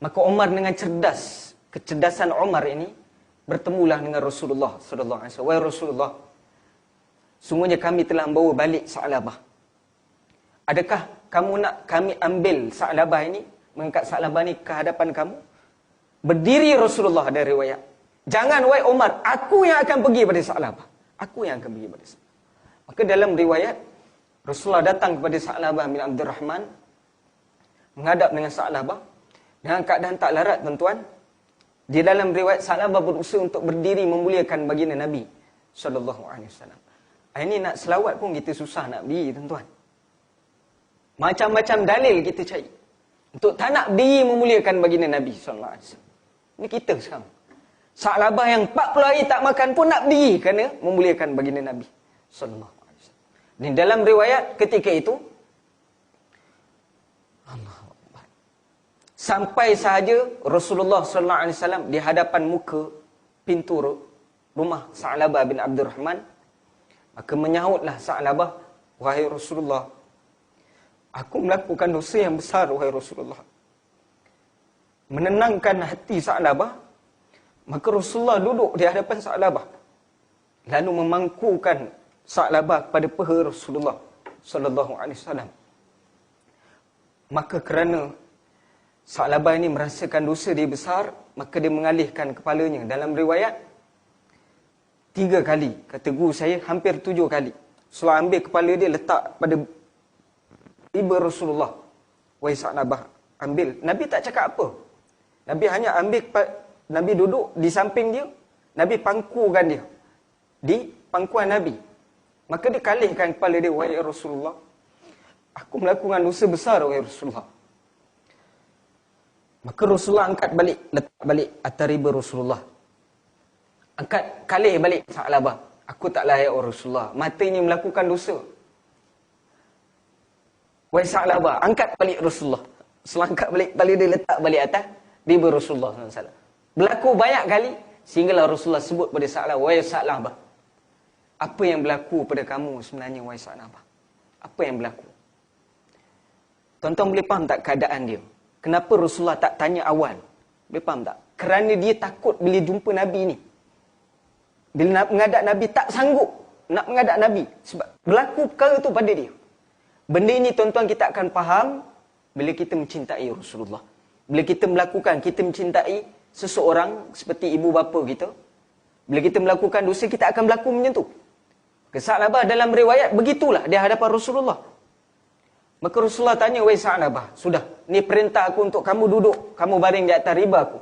Maka Umar dengan cerdas, kecerdasan Umar ini, bertemulah dengan Rasulullah sallallahu alaihi wasallam. Wahai Rasulullah, sungguhnya kami telah membawa balik Sa'labah. Adakah kamu nak kami ambil Sa'labah ini, mengangkat Sa'labah ini ke hadapan kamu? Berdiri Rasulullah ada riwayat. Jangan wahai Umar, aku yang akan pergi pada Sa'labah. Aku yang akan pergi pada Sa'labah. Maka dalam riwayat, Rasulullah datang kepada Sa'labah bin Abdurrahman, menghadap dengan Sa'labah, dengan keadaan tak larat tuan-tuan. Di dalam riwayat, Sa'labah berusaha untuk berdiri memuliakan baginda Nabi sallallahu alaihi wasallam. Ini nak selawat pun kita susah nak berdiri tuan-tuan. Macam-macam dalil kita cari untuk tak nak berdiri memuliakan baginda Nabi sallallahu alaihi wasallam. Ini kita sekarang. Sa'labah yang 40 hari tak makan pun nak berdiri kerana memuliakan baginda Nabi sallallahu alaihi wasallam. Dan dalam riwayat ketika itu, Allahu Akbar, sampai sahaja Rasulullah sallallahu alaihi wasallam di hadapan muka pintu rumah Sa'labah bin Abdurrahman, maka menyahutlah Sa'labah, wahai Rasulullah, aku melakukan dosa yang besar, wahai Rasulullah. Menenangkan hati Sa'labah, maka Rasulullah duduk di hadapan Sa'labah. lalu memangkukan Sa'labah kepada peha Rasulullah sallallahu alaihi wasallam. Maka kerana Sa'labah ini merasakan dosa dia besar, maka dia mengalihkan kepalanya. Dalam riwayat 3 kali, kata guru saya hampir 7 kali. Rasulullah ambil kepala dia letak pada iba Rasulullah. Wahai Sa'labah, ambil. Nabi tak cakap apa. Nabi hanya ambil, Nabi duduk di samping dia, Nabi pangkukan dia di pangkuan Nabi. Maka dia kalihkan kepala dia, wahai Rasulullah, aku melakukan dosa besar, wahai Rasulullah. Maka Rasulullah angkat balik, letak balik atas riba Rasulullah. Angkat, kalih balik Sa'labah. Aku tak layak, oh Rasulullah. Mata ini melakukan dosa. Wahai Sa'labah, angkat balik Rasulullah. Selangkat balik, kepala dia letak balik atas riba Rasulullah SAW. Berlaku banyak kali, sehinggalah Rasulullah sebut pada Sa'labah, wahai Sa'labah, apa yang berlaku pada kamu sebenarnya, wahai Sa'labah? Apa yang berlaku? Tuan-tuan boleh faham tak keadaan dia? Kenapa Rasulullah tak tanya awal? Boleh faham tak? Kerana dia takut bila jumpa Nabi ni. Bila nak menghadap Nabi, tak sanggup nak menghadap Nabi. Sebab berlaku perkara tu pada dia. Benda ini tuan-tuan kita akan faham bila kita mencintai Rasulullah. Bila kita melakukan, kita mencintai seseorang seperti ibu bapa kita. Bila kita melakukan dosa, kita akan berlaku macam tu. Sa'labah dalam riwayat, begitulah di hadapan Rasulullah. Maka Rasulullah tanya, wahai Sa'labah, sudah, ni perintah aku untuk kamu duduk, kamu baring di atas riba aku.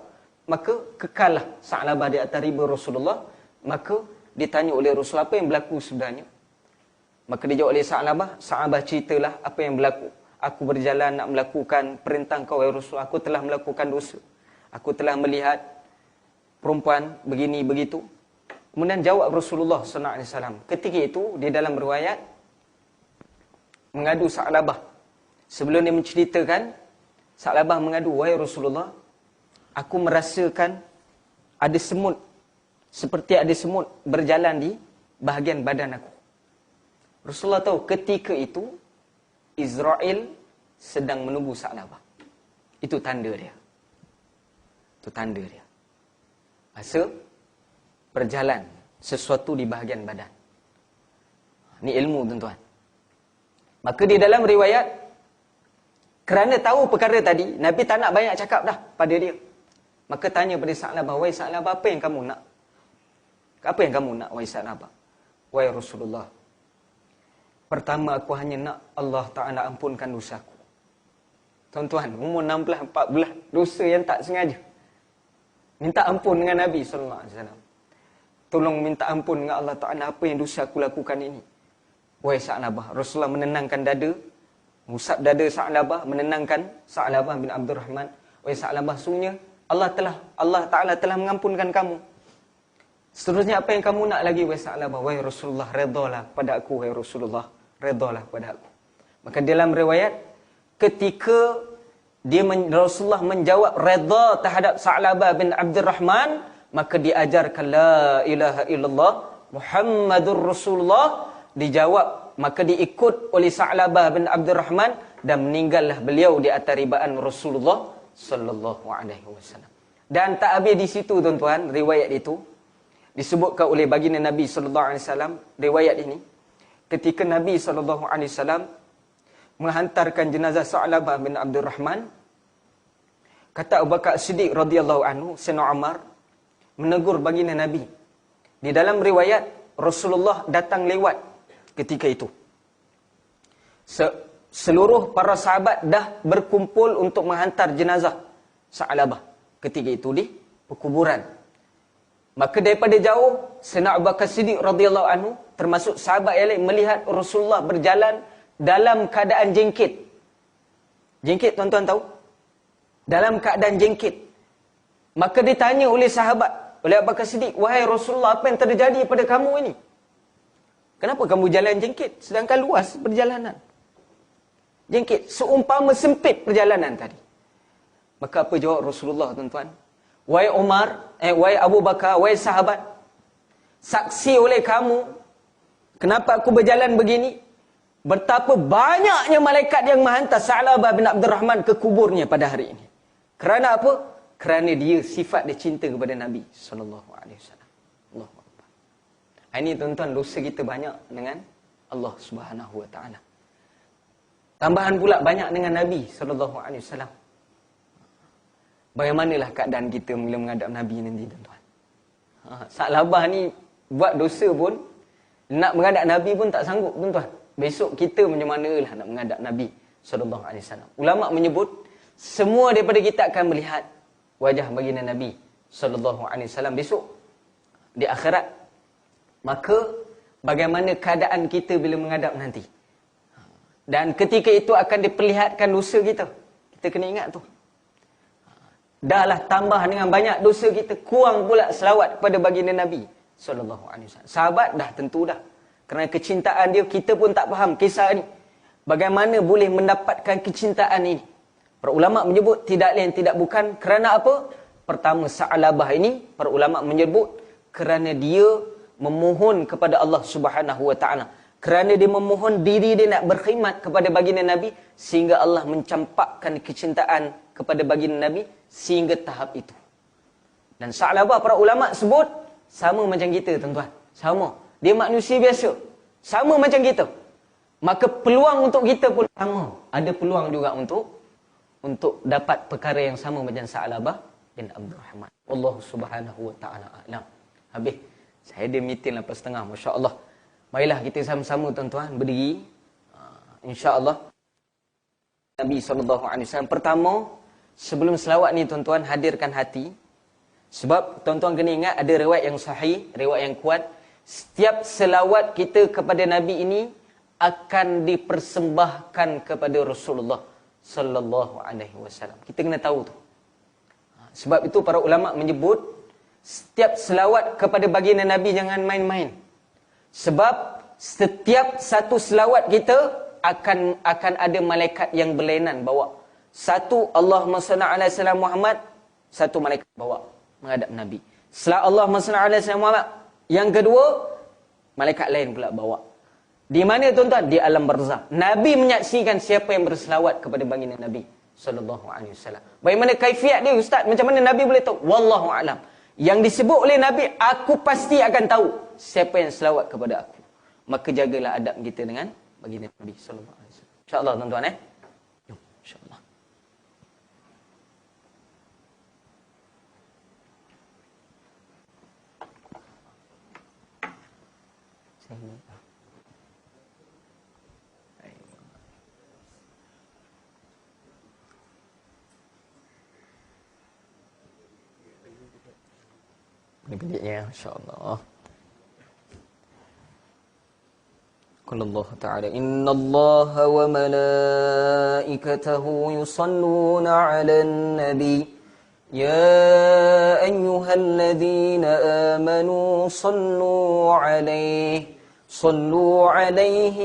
Maka kekallah Sa'labah di atas riba Rasulullah. Maka ditanya oleh Rasulullah, apa yang berlaku sebenarnya? Maka dijawab oleh Sa'labah, Sa'labah ceritalah apa yang berlaku. Aku berjalan nak melakukan perintah kau, wahai Rasulullah. Aku telah melakukan dosa. Aku telah melihat perempuan begini begitu. Kemudian jawab Rasulullah sallallahu alaihi wasallam. Ketika itu di dalam riwayat mengadu Sa'labah. Sebelum dia menceritakan, Sa'labah mengadu, wahai Rasulullah, aku merasakan ada semut, seperti ada semut berjalan di bahagian badan aku. Rasulullah tahu ketika itu Israel sedang menunggu Sa'labah. Itu tanda dia. Itu tanda dia. Masa berjalan sesuatu di bahagian badan. Ini ilmu, tuan-tuan. Maka di dalam riwayat, kerana tahu perkara tadi, Nabi tak nak banyak cakap dah pada dia. Maka tanya pada Sa'labah, wahai Sa'labah, apa yang kamu nak? Apa yang kamu nak, wahai Sa'labah? Wahai Rasulullah, pertama aku hanya nak Allah Ta'ala ampunkan dosaku. Tuan-tuan, umur 16-14, dosa yang tak sengaja. Minta ampun dengan Nabi SAW. Tolong minta ampun dengan Allah Ta'ala, apa yang dosa aku lakukan ini. Wahai Sa'labah, Rasulullah menenangkan dada, mengusap dada Sa'labah, menenangkan Sa'labah bin Abdurrahman. Wahai Sa'labah, sungguhnya Allah Ta'ala telah mengampunkan kamu. Seterusnya apa yang kamu nak lagi, wahai Sa'labah? Wahai Rasulullah, redalah kepada aku, wahai Rasulullah, redalah kepada aku. Maka dalam riwayat, ketika Rasulullah menjawab reda terhadap Sa'labah bin Abdurrahman, maka diajarkan la ilaha illallah Muhammadur Rasulullah, dijawab, maka diikut oleh Sa'labah bin Abdurrahman dan meninggallah beliau di atas ribaan Rasulullah sallallahu alaihi wasallam. Dan tak habis di situ, tuan-tuan, riwayat itu disebutkan oleh baginda Nabi sallallahu alaihi wasallam, riwayat ini, ketika Nabi sallallahu alaihi wasallam menghantarkan jenazah Sa'labah bin Abdurrahman, kata Abu Bakar Siddiq radhiyallahu anhu, Sayyidina Umar menegur baginda Nabi. Di dalam riwayat, Rasulullah datang lewat ketika itu. Seluruh para sahabat dah berkumpul untuk menghantar jenazah Sa'labah ketika itu di perkuburan. Maka daripada jauh, Sayyidina Abu Bakar Siddiq radhiyallahu anhu termasuk sahabat yang lain melihat Rasulullah berjalan dalam keadaan jengkit. Jengkit, tuan-tuan tahu? Dalam keadaan jengkit. Maka ditanya oleh sahabat, oleh Abu Bakar Siddiq, wahai Rasulullah, apa yang terjadi pada kamu ini? Kenapa kamu jalan jengkit sedangkan luas perjalanan? Jengkit, seumpama sempit perjalanan tadi. Maka apa jawab Rasulullah, tuan-tuan? Wahai Umar, wahai Abu Bakar, wahai sahabat, saksi oleh kamu, kenapa aku berjalan begini? Betapa banyaknya malaikat yang menghantar Sa'labah bin Abdurrahman ke kuburnya pada hari ini. Kerana apa? Kerana dia sifat dia cinta kepada Nabi sallallahu alaihi wasallam. Allahu akbar. Ini tuan-tuan, dosa kita banyak dengan Allah Subhanahu Wa Taala. Tambahan pula banyak dengan Nabi sallallahu alaihi wasallam. Bagaimanalah keadaan kita bila menghadap Nabi nanti, tuan-tuan? Salabah ni buat dosa pun, nak menghadap Nabi pun tak sanggup, tuan-tuan. Besok kita macam manalah nak menghadap Nabi sallallahu alaihi wasallam. Ulama menyebut semua daripada kita akan melihat wajah baginda Nabi sallallahu alaihi wasallam besok di akhirat. Maka bagaimana keadaan kita bila menghadap nanti? Dan ketika itu akan diperlihatkan dosa kita. Kita kena ingat tu. Dahlah tambah dengan banyak dosa kita, kurang pula selawat kepada baginda Nabi sallallahu alaihi wasallam. Sahabat dah tentu dah. Kerana kecintaan dia, kita pun tak faham kisah ni. Bagaimana boleh mendapatkan kecintaan ini? Para ulama menyebut tidak lain tidak bukan kerana apa? Pertama, Sa'labah ini para ulama menyebut kerana dia memohon kepada Allah Subhanahu Wa Taala. Kerana dia memohon diri dia nak berkhidmat kepada baginda Nabi, sehingga Allah mencampakkan kecintaan kepada baginda Nabi sehingga tahap itu. Dan Sa'labah para ulama sebut sama macam kita, tuan-tuan. Sama. Dia manusia biasa. Sama macam kita. Maka peluang untuk kita pun sama. Ada peluang juga untuk dapat perkara yang sama macam Sa'labah bin Abdul Rahman. Allah Subhanahu Wa Taala a'lam. Habis. Saya ada meeting 8.30. Masya-Allah. Marilah kita sama-sama, tuan-tuan, berdiri. Insya-Allah. Nabi SAW. Pertama, sebelum selawat ni, tuan-tuan, hadirkan hati. Sebab tuan-tuan kena ingat ada riwayat yang sahih, riwayat yang kuat. Setiap selawat kita kepada Nabi ini akan dipersembahkan kepada Rasulullah sallallahu alaihi wasallam. Kita kena tahu tu. Sebab itu para ulama menyebut setiap selawat kepada baginda Nabi jangan main-main. Sebab setiap satu selawat kita akan ada malaikat yang berlainan bawa. Satu Allahumma salli ala sayyidina Muhammad, satu malaikat bawa menghadap Nabi. Setelah Allahumma salli ala sayyidina Muhammad, yang kedua malaikat lain pula bawa. Di mana, tuan-tuan? Di alam barzakh. Nabi menyaksikan siapa yang berselawat kepada baginda Nabi sallallahu alaihi wasallam. Bagaimana kaifiat dia, ustaz? Macam mana Nabi boleh tahu? Wallahu alam. Yang disebut oleh Nabi, aku pasti akan tahu siapa yang selawat kepada aku. Maka jagalah adab kita dengan baginda Nabi sallallahu alaihi wasallam. Insya-Allah, tuan-tuan, Jom, insya-Allah. Gede-gedenya, insya-Allah. Qul Allah Ta'ala, Inna Allah wa malaikatahu yusalluna 'alan nabi. Ya ayyuhalladzina amanu sallu 'alaihi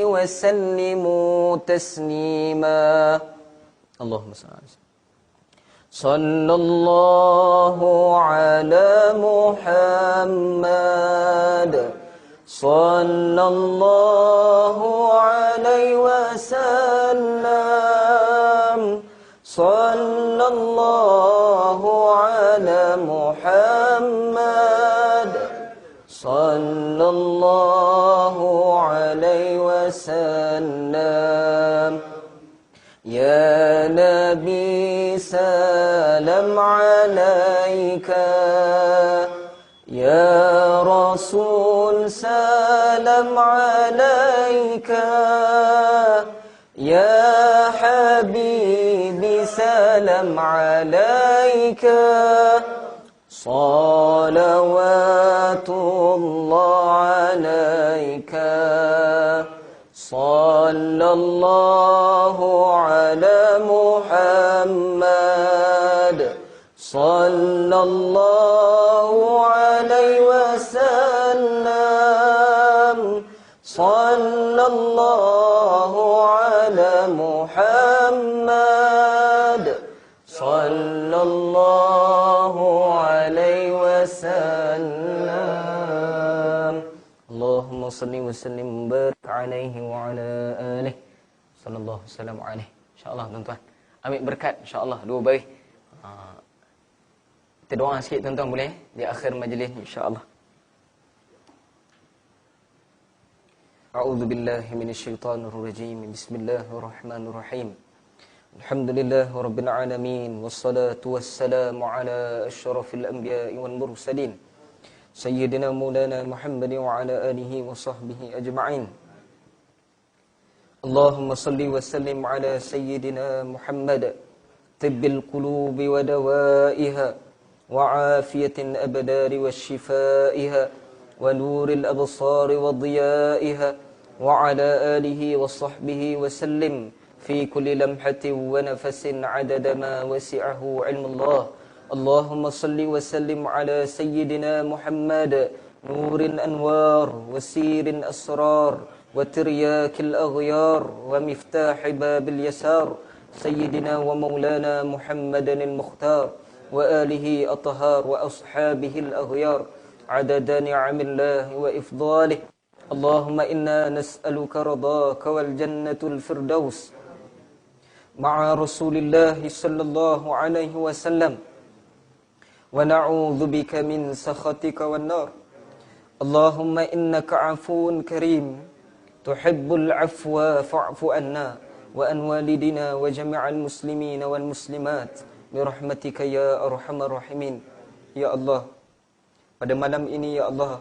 wa sallimu taslima. Allahumma salli. Sallallahu ala Muhammad, sallallahu alaihi wasallam, sallallahu ala Muhammad, sallallahu alaihi wasallam. Ya Nabi salam alaika, Ya Rasul salam alaika, Ya Habibi salam alaika, salawatullah alaika, sallallahu ala Muhammad, sallallahu alaihi wasallam, sallallahu ala Muhammad, sallallahu alaihi wasallam. Allahumma salli wa sallim barik alaihi wa ala alihi sallallahu wasallam alaihi. Insya-Allah, tuan-tuan, ambil berkat insya-Allah dua baris. Kita doa sikit, tuan-tuan, boleh di akhir majlis insya-Allah. A'udzu billahi minasyaitonir rajim. Bismillahirrahmanirrahim. Alhamdulillahi rabbil alamin wassalatu wassalamu ala asyrafil anbiya'i wal mursalin sayyidina maulana Muhammad wa ala alihi wa sahbihi ajma'in. Allahumma salli wa sallim ala sayyidina Muhammad tibbil qulubi wa dawaiha wa afiyatin abdari wa shifaiha ونور الأبصار وضيائها وعلى آله وصحبه وسلم في كل لمحة ونفس عدد ما وسعه علم الله. اللهم صل وسلم على سيدنا محمد نور الأنوار وسير الأسرار وترياك الأغيار ومفتاح باب اليسار سيدنا ومولانا محمد المختار وآله الطهار وأصحابه الأغيار عدد نعم الله وإفضاله. اللهم إنا نسألك رضاك والجنة الفردوس مع رسول الله صلى الله عليه وسلم ونعوذ بك من سخطك والنار. اللهم إنك عفو كريم تحب العفو فاعف عنا وعن والدنا وجميع المسلمين والمسلمات برحمتك يا أرحم الراحمين. Ya Allah, pada malam ini ya Allah,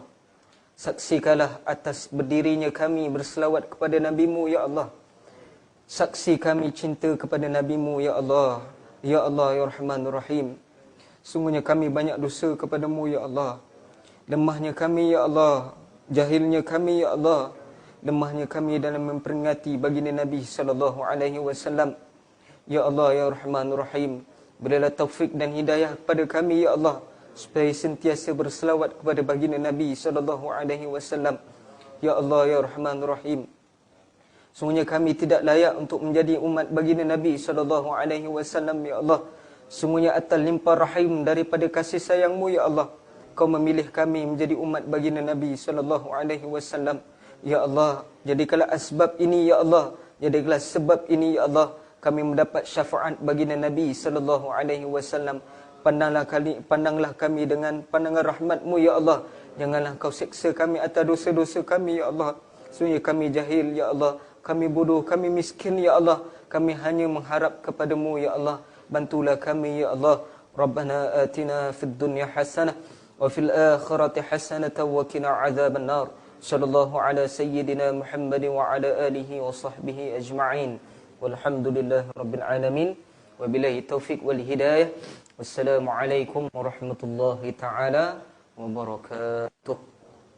saksikanlah atas berdirinya kami berselawat kepada Nabi-Mu ya Allah. Saksi kami cinta kepada Nabi-Mu ya Allah. Ya Allah ya Rahmanur Rahim. Sungguhnya kami banyak dosa kepada-Mu ya Allah. Lemahnya kami ya Allah, jahilnya kami ya Allah. Lemahnya kami dalam memperingati baginda Nabi sallallahu alaihi wasallam. Ya Allah ya Rahmanur Rahim, berilah taufik dan hidayah kepada kami ya Allah, supaya sentiasa berselawat kepada baginda Nabi sallallahu alaihi wasallam. Ya Allah ya Rahmanur Rahim. Sungguhnya kami tidak layak untuk menjadi umat baginda Nabi sallallahu alaihi wasallam ya Allah. Sungguhnya atas limpah rahim daripada kasih sayang-Mu ya Allah, Kau memilih kami menjadi umat baginda Nabi sallallahu alaihi wasallam. Ya Allah, jadikanlah asbab ini ya Allah, jadikanlah sebab ini ya Allah, kami mendapat syafaat baginda Nabi sallallahu alaihi wasallam. Pandanglah kami dengan pandangan rahmat-Mu ya Allah. Janganlah Kau siksa kami atas dosa-dosa kami ya Allah. Sungguh kami jahil ya Allah, kami bodoh, kami miskin ya Allah. Kami hanya mengharap kepada-Mu ya Allah. Bantulah kami ya Allah. Rabbana atina fid dunya hasanah wa fil akhirati hasanah wa qina adzaban nar. Sallallahu ala sayyidina Muhammad wa ala alihi wa sahbihi ajma'in. Walhamdulillahi rabbil alamin. Wabillahi taufiq wal hidayah. Wassalamualaikum warahmatullahi taala wabarakatuh.